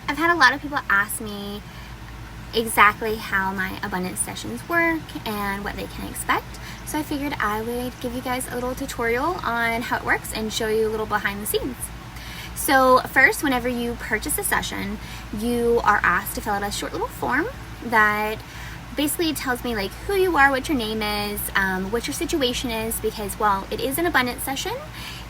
I've had a lot of people ask me exactly how my abundance sessions work and what they can expect. So I figured I would give you guys a little tutorial on how it works and show you a little behind the scenes. So first, whenever you purchase a session, you are asked to fill out a short little form that basically tells me like who you are, what your name is, what your situation is, because while it is an abundance session,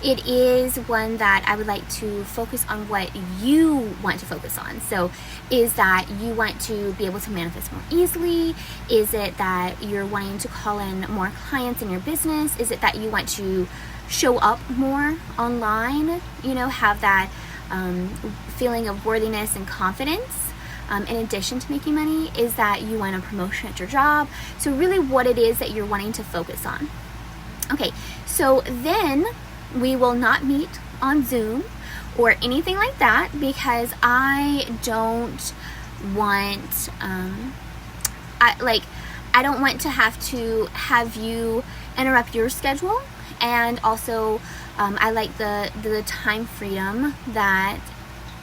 it is one that I would like to focus on what you want to focus on. So is that you want to be able to manifest more easily? Is it that you're wanting to call in more clients in your business? Is it that you want to show up more online, have that feeling of worthiness and confidence? In addition to making money, is that you want a promotion at your job? So really what it is that you're wanting to focus on. Okay, so then we will not meet on Zoom or anything like that, because I don't want, I don't want to have you interrupt your schedule. And also, I like the time freedom that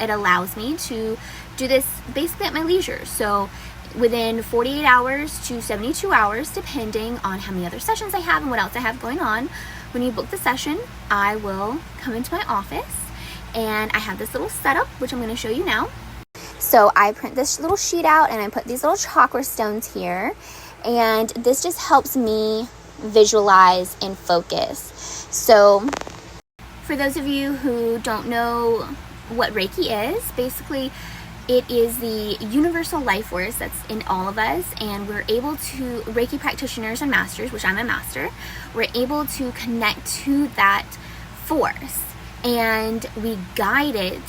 it allows me to do this basically at my leisure. So within 48 hours to 72 hours, depending on how many other sessions I have and what else I have going on, when you book the session, I will come into my office and I have this little setup, which I'm going to show you now. So I print this little sheet out and I put these little chakra stones here, and this just helps me visualize and focus. So for those of you who don't know what Reiki is, basically it is the universal life force that's in all of us, and we're able to, Reiki practitioners and masters, which I'm a master, we're able to connect to that force, and we guide it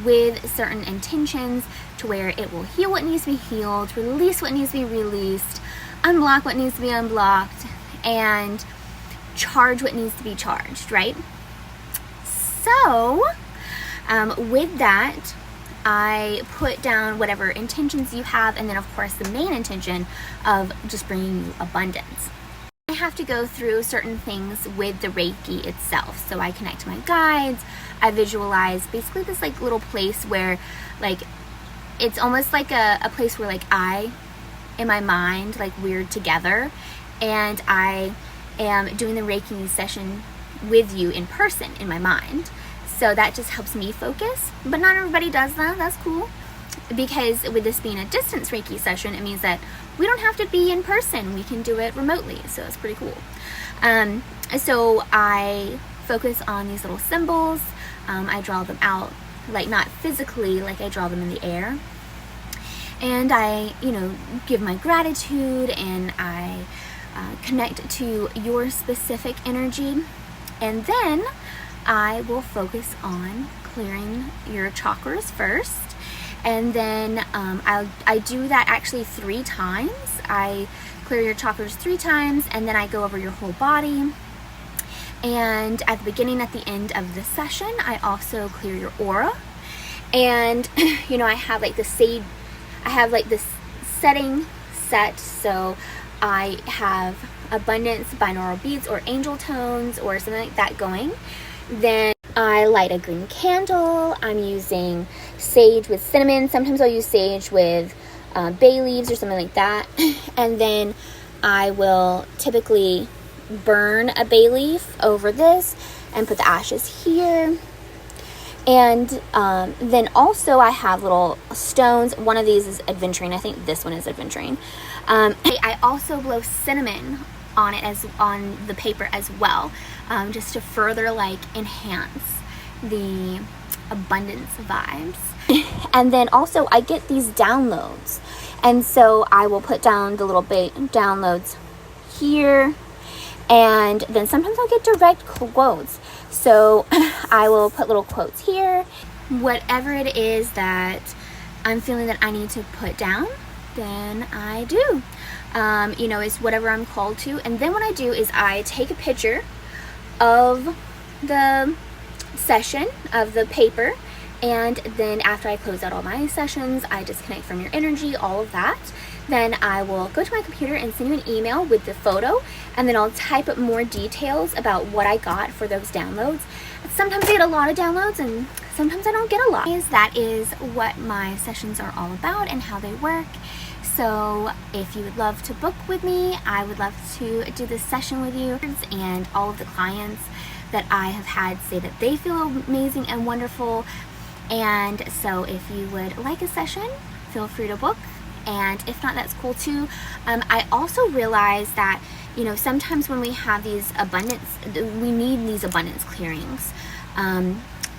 with certain intentions to where it will heal what needs to be healed, release what needs to be released, unblock what needs to be unblocked, and charge what needs to be charged, right? So with that, I put down whatever intentions you have, and then of course the main intention of just bringing you abundance. I have to go through certain things with the Reiki itself. So I connect to my guides, I visualize basically this like little place where like it's almost like a place where like I, in my mind, like we're together, and I am doing the Reiki session with you in person in my mind. So that just helps me focus, but not everybody does that. That's cool, because with this being a distance Reiki session, it means that we don't have to be in person. We can do it remotely, so it's pretty cool. So I focus on these little symbols. I draw them out, like not physically, like I draw them in the air. And I, give my gratitude, and I connect to your specific energy. And then I will focus on clearing your chakras first, and then I do that actually 3 times. I clear your chakras 3 times, and then I go over your whole body. And at the beginning, at the end of the session, I also clear your aura. And I have like this setting set, so I have abundance binaural beats or angel tones or something like that going. Then I light a green candle. I'm using sage with cinnamon. Sometimes I'll use sage with bay leaves or something like that. And then I will typically burn a bay leaf over this and put the ashes here. And then also I have little stones. One of these is adventuring. I think this one is adventuring. I also blow cinnamon on it on the paper as well, just to further like enhance the abundance vibes. And then also I get these downloads, and so I will put down the little downloads here, and then sometimes I'll get direct quotes, so I will put little quotes here. Whatever it is that I'm feeling that I need to put down, then I do. It's whatever I'm called to. And then what I do is I take a picture of the session, of the paper, and then after I close out all my sessions, I disconnect from your energy, all of that. Then I will go to my computer and send you an email with the photo, and then I'll type up more details about what I got for those downloads. sometimes I get a lot of downloads and sometimes I don't get a lot. That is what my sessions are all about and how they work. So if you would love to book with me, I would love to do this session with you. And all of the clients that I have had say that they feel amazing and wonderful. And so if you would like a session, feel free to book. And if not, that's cool too. I also realize that, you know, sometimes when we have these we need these abundance clearings.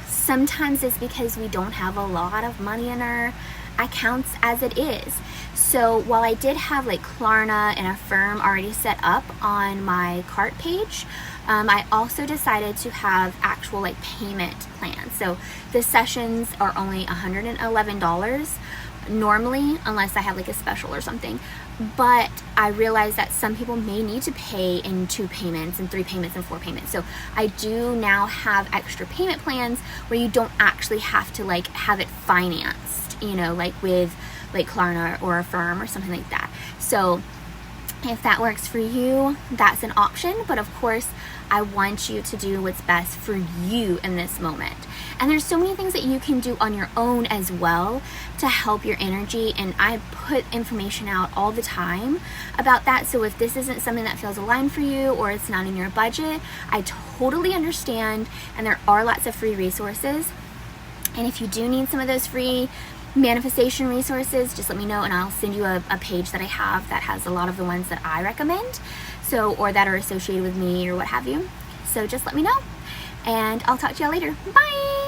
Sometimes it's because we don't have a lot of money in our accounts as it is. So while I did have like Klarna and Affirm already set up on my cart page, I also decided to have actual like payment plans. So the sessions are only $111 normally, unless I have like a special or something. But I realized that some people may need to pay in 2 payments and 3 payments and 4 payments. So I do now have extra payment plans where you don't actually have to like have it financed, you know, like with like Klarna or Affirm or something like that. So if that works for you, that's an option. But of course, I want you to do what's best for you in this moment. And there's so many things that you can do on your own as well to help your energy. And I put information out all the time about that. So if this isn't something that feels aligned for you or it's not in your budget, I totally understand. And there are lots of free resources. And if you do need some of those free manifestation resources, just let me know and I'll send you a page that I have that has a lot of the ones that I recommend, so, or that are associated with me or what have you. So just let me know and I'll talk to y'all later. Bye.